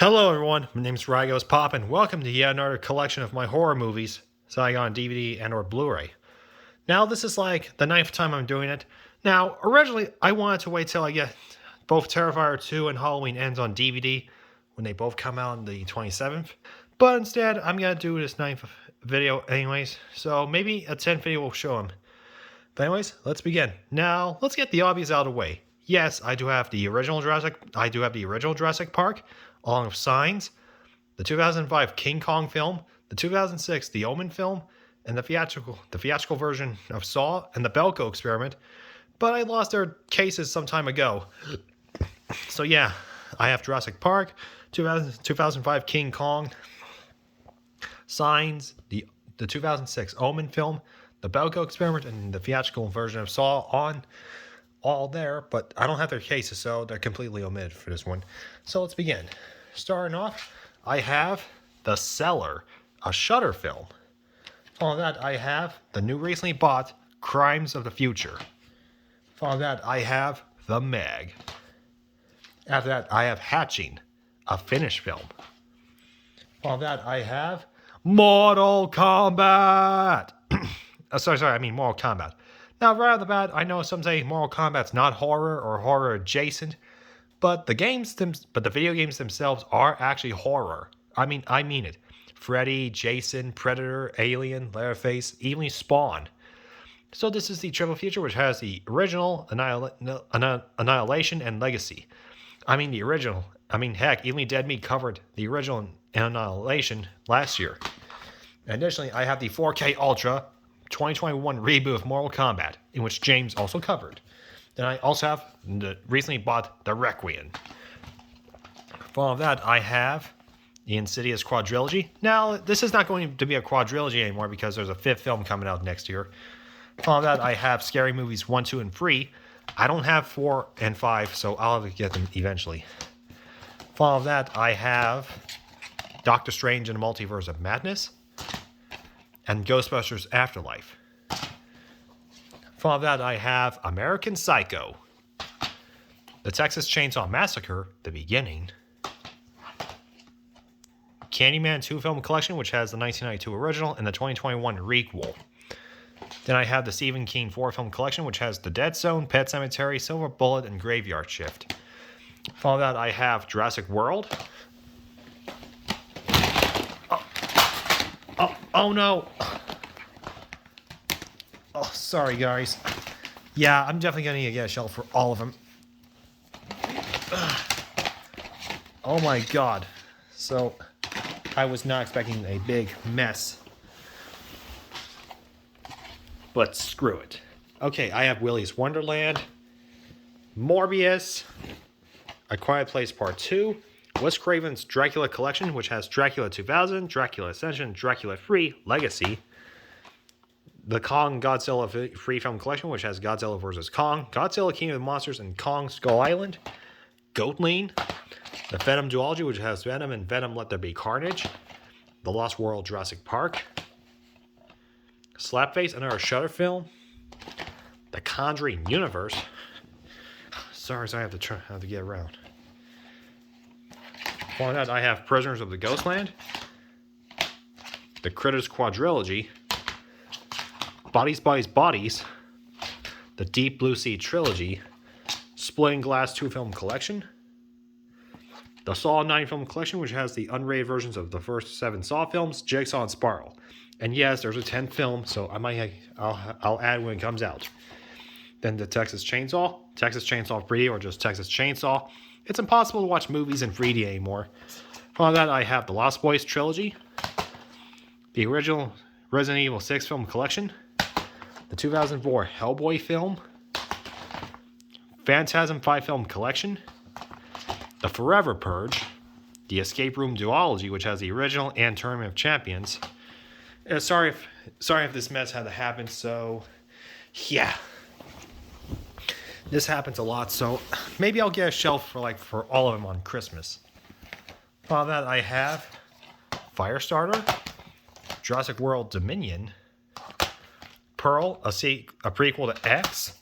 Hello everyone, my name's Rygos Pop and welcome to yet another collection of my horror movies that I got on DVD and or Blu-ray. Now this is like the 9th time I'm doing it. Now originally I wanted to wait till I get both Terrifier 2 and Halloween Ends on DVD when they both come out on the 27th. But instead I'm going to do this 9th video anyways, so maybe a 10th video will show them. But anyways, let's begin. Now let's get the obvious out of the way. Yes, I do have the original Jurassic Park, along with Signs, the 2005 King Kong film, the 2006 The Omen film, and the theatrical version of Saw and the Belko Experiment. But I lost their cases some time ago. So yeah, I have Jurassic Park, 2005 King Kong, Signs, the 2006 Omen film, the Belko Experiment, and the theatrical version of Saw on all there, but I don't have their cases, so they're completely omitted for this one. So let's begin. Starting off, I have The Cellar, a Shudder film. Following that, I have the new recently bought Crimes of the Future. Following that, I have The Meg. After that, I have Hatching, a Finnish film. Following that, I have Mortal Kombat. Mortal Kombat. Now, right off the bat, I know some say Mortal Kombat's not horror or horror adjacent, but the video games themselves are actually horror. I mean it. Freddy, Jason, Predator, Alien, Leatherface, even Spawn. So this is the Triple Feature, which has the original, Annihilation, and Legacy. Heck, even Dead Meat covered the original Annihilation last year. Additionally, I have the 4K Ultra 2021 reboot of Mortal Kombat, in which James also covered. Then I also have the recently bought The Requiem. Following that, I have the Insidious quadrilogy. Now, this is not going to be a quadrilogy anymore because there's a 5th film coming out next year. Following that, I have Scary Movies 1, 2, and 3. I don't have 4 and 5, so I'll have to get them eventually. Following that, I have Doctor Strange and the Multiverse of Madness and Ghostbusters Afterlife. Following that, I have American Psycho, The Texas Chainsaw Massacre, The Beginning, Candyman 2 film collection, which has the 1992 original and the 2021 requel. Then I have the Stephen King 4 film collection, which has The Dead Zone, Pet Sematary, Silver Bullet, and Graveyard Shift. Following that, I have Jurassic World. Oh no! Oh, sorry guys. Yeah, I'm definitely gonna need to get a shelf for all of them. Oh my god. So, I was not expecting a big mess. But screw it. Okay, I have Willy's Wonderland, Morbius, A Quiet Place Part 2, Wes Craven's Dracula Collection, which has Dracula 2000, Dracula Ascension, Dracula 3, Legacy, the Kong Godzilla Free Film Collection, which has Godzilla vs. Kong, Godzilla King of the Monsters, and Kong Skull Island, Goatling, the Venom Duology, which has Venom and Venom Let There Be Carnage, The Lost World Jurassic Park, Slapface, another Shudder film, The Conjuring Universe. Sorry, I have to get around. Following that, I have Prisoners of the Ghostland, The Critters Quadrilogy, Bodies, Bodies, Bodies, The Deep Blue Sea Trilogy, Splitting Glass 2 film collection, the Saw 9 film collection, which has the unrated versions of the first 7 Saw films, Jigsaw, and Spiral. And yes, there's a 10th film, so I'll add when it comes out. Then the Texas Chainsaw 3D, or just Texas Chainsaw. It's impossible to watch movies in 3D anymore. Following that, I have the Lost Boys trilogy, the original Resident Evil 6 film collection, the 2004 Hellboy film, Phantasm 5 film collection, the Forever Purge, the Escape Room Duology, which has the original and Tournament of Champions. Sorry if this mess had to happen, so yeah. This happens a lot, so maybe I'll get a shelf for all of them on Christmas. Following that, I have Firestarter, Jurassic World Dominion, Pearl, a prequel to X,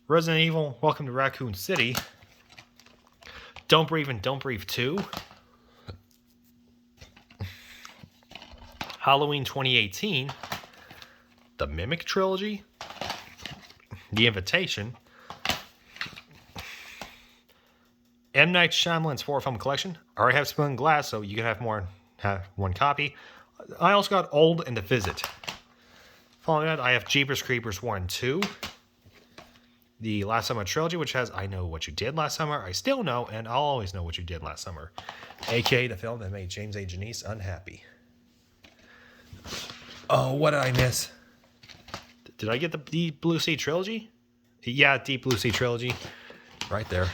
Resident Evil Welcome to Raccoon City, Don't Breathe and Don't Breathe 2, Halloween 2018, The Mimic Trilogy, The Invitation, M. Night Shyamalan's 4-film collection. I already have Spilling Glass, so you can have one copy. I also got Old and The Visit. Following that, I have Jeepers Creepers 1 and 2. The Last Summer Trilogy, which has I Know What You Did Last Summer, I Still Know, and I'll Always Know What You Did Last Summer. A.K.A. the film that made James A. Janice unhappy. Oh, what did I miss? Did I get the Deep Blue Sea Trilogy? Yeah, Deep Blue Sea Trilogy. Right there.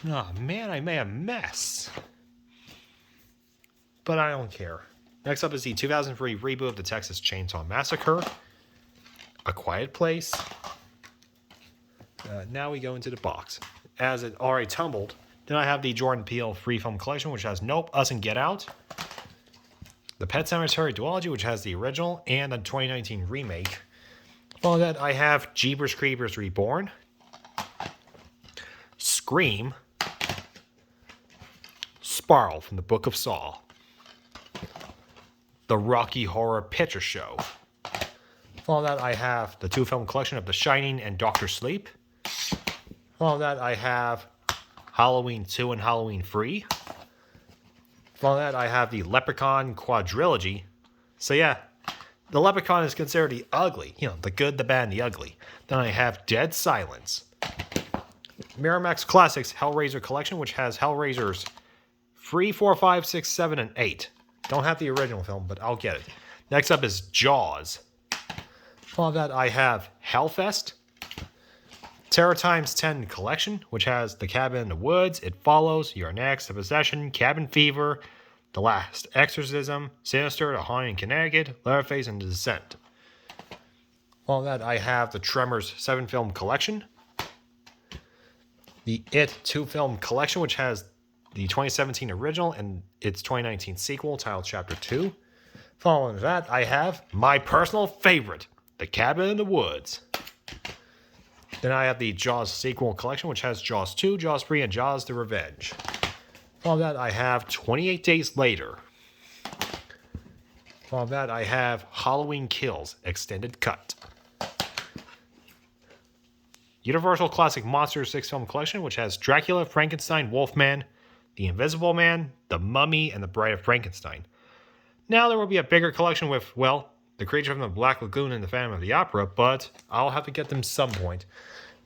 Oh, man, I made a mess. But I don't care. Next up is the 2003 reboot of the Texas Chainsaw Massacre. A Quiet Place. Now we go into the box. As it already tumbled, then I have the Jordan Peele 3-film collection, which has Nope, Us, and Get Out. The Pet Sematary Duology, which has the original and the 2019 remake. Following that, I have Jeepers Creepers Reborn. Scream. Sparl from the Book of Saw. The Rocky Horror Picture Show. Following that, I have the 2-film collection of The Shining and Doctor Sleep. Following that, I have Halloween 2 and Halloween 3. Following that, I have the Leprechaun Quadrilogy. So yeah, the Leprechaun is considered the ugly. You know, the good, the bad, and the ugly. Then I have Dead Silence. Miramax Classics Hellraiser Collection, which has Hellraisers 3, 4, 5, 6, 7, and 8. Don't have the original film, but I'll get it. Next up is Jaws. Following that, I have Hellfest. Terror Times 10 Collection, which has The Cabin in the Woods, It Follows, You're Next, The Possession, Cabin Fever, The Last Exorcism, Sinister, The Haunting in Connecticut, Leatherface, and The Descent. Following that, I have the Tremors 7-film collection. The It 2-film collection, which has the 2017 original and its 2019 sequel titled Chapter 2. Following that, I have my personal favorite, The Cabin in the Woods. Then I have the Jaws sequel collection, which has Jaws 2, Jaws 3, and Jaws the Revenge. Following that, I have 28 Days Later. Following that, I have Halloween Kills Extended Cut. Universal Classic Monsters 6-film collection, which has Dracula, Frankenstein, Wolfman, The Invisible Man, The Mummy, and The Bride of Frankenstein. Now there will be a bigger collection with, well, The Creature from the Black Lagoon and The Phantom of the Opera, but I'll have to get them some point.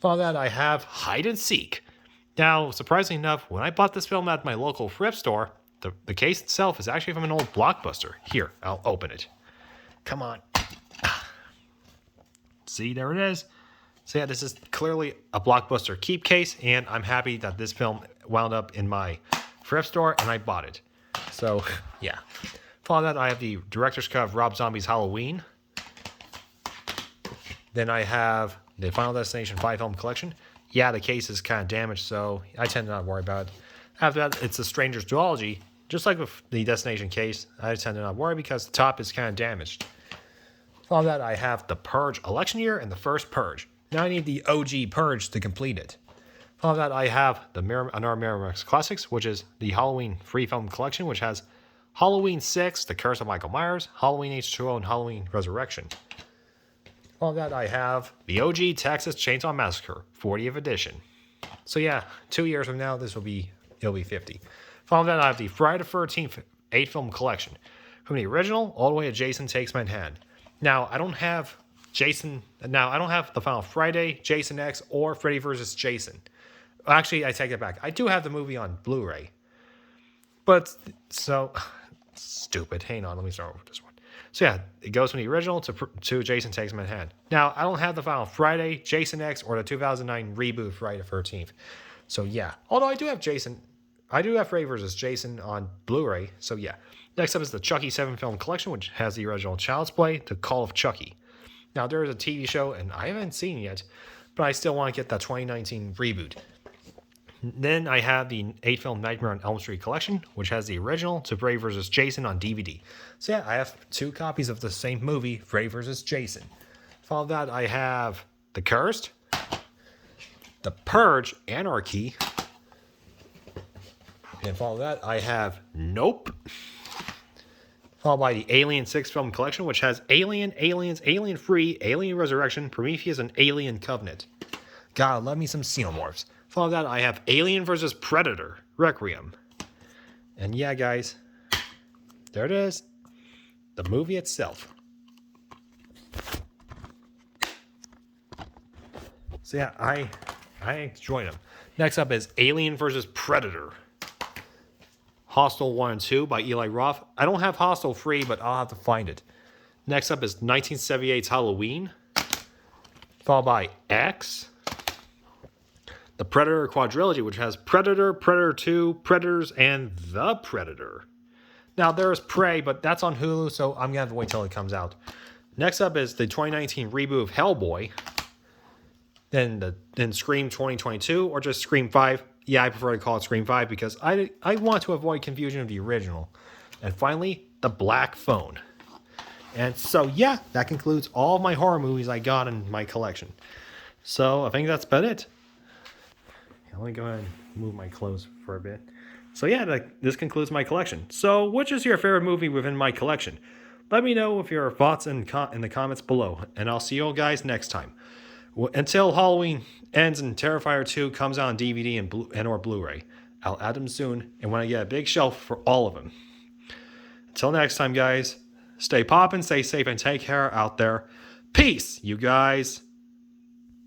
Following that, I have Hide and Seek. Now, surprisingly enough, when I bought this film at my local thrift store, the case itself is actually from an old Blockbuster. Here, I'll open it. Come on. See, there it is. So yeah, this is clearly a Blockbuster keep case, and I'm happy that this film wound up in my thrift store, and I bought it. So, yeah. Following that, I have the director's cut of Rob Zombie's Halloween. Then I have the Final Destination 5-film collection. Yeah, the case is kind of damaged, so I tend to not worry about it. After that, it's the Stranger's Duology. Just like with the Destination case, I tend to not worry because the top is kind of damaged. Following that, I have the Purge Election Year and the First Purge. Now I need the OG Purge to complete it. Following that, I have the another Miramax Classics, which is the Halloween 3-film collection, which has Halloween 6, The Curse of Michael Myers, Halloween H2O, and Halloween Resurrection. Following that, I have the OG Texas Chainsaw Massacre 40th edition. So yeah, 2 years from now, it'll be 50. Following that, I have the Friday the 13th 8-film collection, from the original all the way to Jason Takes Manhattan. Now, I don't have the Final Friday, Jason X, or Freddy vs. Jason. Actually, I take it back. I do have the movie on Blu-ray. But, so, stupid. Hang on, let me start with this one. So yeah, it goes from the original to Jason Takes Manhattan. Now, I don't have the Final Friday, Jason X, or the 2009 reboot Friday the 13th. So yeah, although I do have Freddy vs. Jason on Blu-ray, so yeah. Next up is the Chucky 7-film collection, which has the original Child's Play, The Call of Chucky. Now, there is a TV show, and I haven't seen it yet, but I still want to get that 2019 reboot. Then I have the 8-film Nightmare on Elm Street collection, which has the original to Freddy vs. Jason on DVD. So yeah, I have 2 copies of the same movie, Freddy vs. Jason. Following that, I have The Cursed, The Purge, Anarchy. And following that, I have Nope. followed by the Alien 6 film collection, which has Alien, Aliens, Alien Free, Alien Resurrection, Prometheus, and Alien Covenant. God, love me some Xenomorphs. Following that, I have Alien vs. Predator, Requiem. And yeah, guys, there it is. The movie itself. So yeah, I enjoyed them. Next up is Alien vs. Predator. Hostel 1 and 2 by Eli Roth. I don't have Hostel free, but I'll have to find it. Next up is 1978's Halloween. Followed by X. The Predator quadrilogy, which has Predator, Predator 2, Predators, and The Predator. Now, there's Prey, but that's on Hulu, so I'm going to have to wait till it comes out. Next up is the 2019 reboot of Hellboy. Then Scream 2022, or just Scream 5. Yeah, I prefer to call it Scream 5 because I want to avoid confusion of the original. And finally, The Black Phone. And so, yeah, that concludes all of my horror movies I got in my collection. So, I think that's about it. Let me go ahead and move my clothes for a bit. So, yeah, this concludes my collection. So, which is your favorite movie within my collection? Let me know with your thoughts in the comments below. And I'll see you guys next time. Until Halloween ends and Terrifier 2 comes out on DVD and or Blu-ray. I'll add them soon, and when I get a big shelf for all of them. Until next time, guys, stay poppin', stay safe, and take care out there. Peace, you guys.